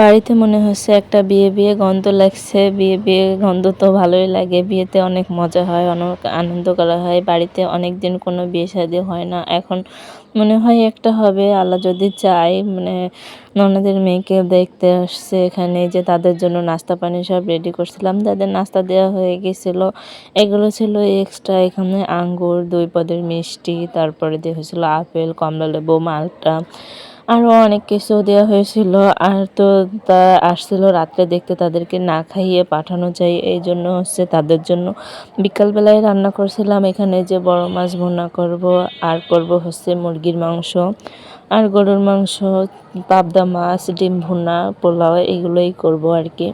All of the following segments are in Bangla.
বাড়িতে মনে হচ্ছে একটা বিয়ে বিয়ে গন্ধ লাগছে। বিয়ে বিয়ে গন্ধ তো ভালোই লাগে। বিয়েতে অনেক মজা হয়, অনেক আনন্দ করা হয়। বাড়িতে অনেক দিন কোনো বিয়ে শাদী হয় না। এখন মনে হয় একটা হবে, আল্লাহ যদি চায়। ননদের মেয়েকে দেখতে আসছে এখানে, যে তাদের জন্য নাস্তা পানি সব রেডি করছিলাম। তাদের নাস্তা দেওয়া হয়ে গেছিল। এগুলো ছিল এক্সট্রা। এখানে আঙ্গুর, 2 পদের মিষ্টি, তারপরে দেওয়া হয়েছিল আপেল, কমলালেবু, মাল্টা, আরও অনেক কিছু দেওয়া হয়েছিল। আর তো তা আসছিল রাত্রে দেখতে, তাদেরকে না খাইয়ে পাঠানো যায়, এই জন্য হচ্ছে তাদের জন্য বিকালবেলায় রান্না করছিলাম। এখানে যে বড় মাছ ভুনা করব, আর করব হচ্ছে মুরগির মাংস আর গরুর মাংস, পাবদা মাছ, ডিম ভুনা, পোলাও, এগুলোই করব আর কি।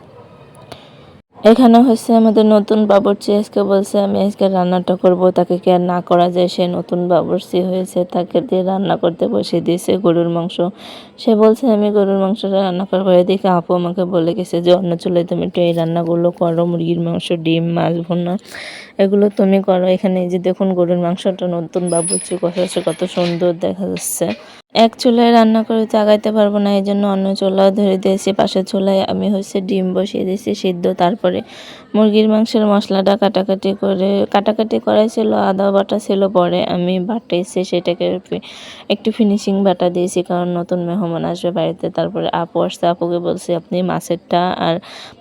এখানে হচ্ছে আমাদের নতুন বাবুর্চি আজকে বলছে আমি আজকে রান্নাটা করব, তাকে কি আর না করা যায়। সে নতুন বাবুর্চি হয়েছে, তাকে দিয়ে রান্না করতে বসে দিয়েছে গরুর মাংস। সে বলছে আমি গরুর মাংসটা রান্না করবো। এদিকে আপু আমাকে বলে গেছে যে অন্য চুলায় তুমি একটু এই রান্নাগুলো করো, মুরগির মাংস, ডিম, মাছ ভুনা, এগুলো তুমি করো। এখানে এই যে দেখুন গরুর মাংসটা নতুন বাবুর্চি কষাচ্ছে, কত সুন্দর দেখা যাচ্ছে। এক চুলায় রান্না করে তো আগাইতে পারবো না, এই জন্য অন্য চুলা ধরে দিয়েছি। পাশের চুলায় আমি হচ্ছে ডিম বসিয়ে দিয়েছি সিদ্ধ। তারপরে মুরগির মাংসের মশলাটা কাটাকাটি করাই ছিল, আদা বাটা ছিল, পরে আমি বাটাইছি সেটাকে একটু ফিনিশিং বাটা দিয়েছি, কারণ নতুন মেহমান আসবে বাড়িতে। তারপরে আপু আসছে, আপুকে বলছি আপনি মাছেরটা আর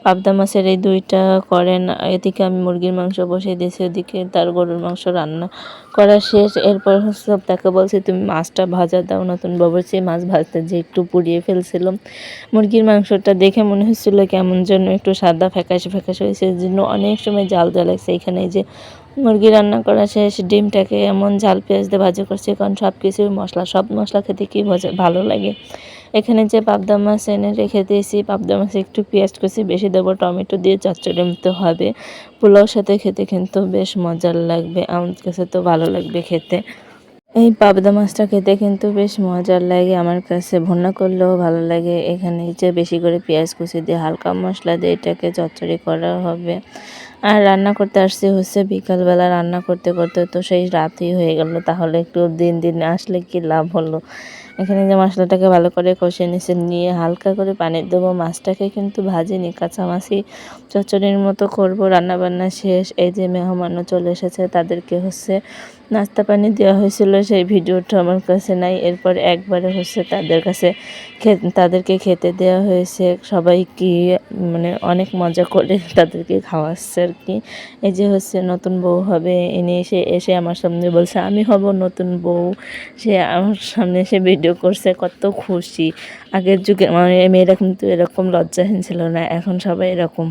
পাবদা মাছের এই দুইটা করেন। এদিকে আমি মুরগির মাংস বসিয়ে দিয়েছি, ওদিকে তার গরুর মাংস রান্না করা শেষ। এরপর হচ্ছে তাকে বলছি তুমি মাছটা ভাজা দাও। নতুন বাবুর্চি মাছ ভাজতে যে একটু পুড়িয়ে ফেলছিলাম। মুরগির মাংসটা দেখে মনে হচ্ছিল কেমন যেন একটু সাদা ফ্যাকাশে ফ্যাকাশে হয়েছে, জন্য অনেক সময় জাল জাল লাগছে। এখানে যে মুরগি রান্না করা শেষ, ডিমটাকে এমন ঝাল পেঁয়াজ দিয়ে ভাজি করছি, কারণ সব কিছুই মশলা, সব মশলা খেতে কি ভালো লাগে। এখানে যে পাবদা মাছ এনে রেখে দিয়েছি, পাবদা মাছে একটু পেঁয়াজ কুচি বেশি দেবো, টমেটো দিয়ে চচ্চড়ি মতো হবে। পোলাওর সাথে খেতে কিন্তু বেশ মজার লাগবে, আমার কাছে তো ভালো লাগবে খেতে। এই পাবদা মাছটা খেতে কিন্তু বেশ মজার লাগে আমার কাছে, ভুনা করলেও ভালো লাগে। এখানে যে বেশি করে পেঁয়াজ কুচি দিয়ে হালকা মশলা দিয়ে এটাকে চচ্চড়ি করা হবে। আর রান্না করতে আসছি হচ্ছে বিকালবেলা, রান্না করতে করতে তো সেই রাতই হয়ে গেল। তাহলে একটু দিন দিন আসলে কি লাভ হলো। এখানে যে মশলাটাকে ভালো করে কষিয়ে নিয়ে হালকা করে পানি দেবো। মাছটাকে কিন্তু ভাজিনি, কাঁচা মাছই চচ্চড়ির মতো করব। রান্নাবান্না শেষ। এই যে মেহমানও চলে এসেছে, তাদেরকে হচ্ছে নাস্তা পানি দেওয়া হয়েছিল, সেই ভিডিওটা আমার কাছে নাই। এরপর একবারে হচ্ছে তাদেরকে খেতে দেওয়া হয়েছে। সবাই কি অনেক মজা করে তাদেরকে খাওয়াচ্ছে আর কি। এই যে হচ্ছে নতুন বউ হবে, এনে এসে আমার সামনে বলছে আমি হব নতুন বউ। সে আমার সামনে এসে ভিডিও করছে, কত খুশি। আগের যুগে মেয়েরা কিন্তু এরকম লজ্জাহীন ছিল না, এখন সবাই এরকম।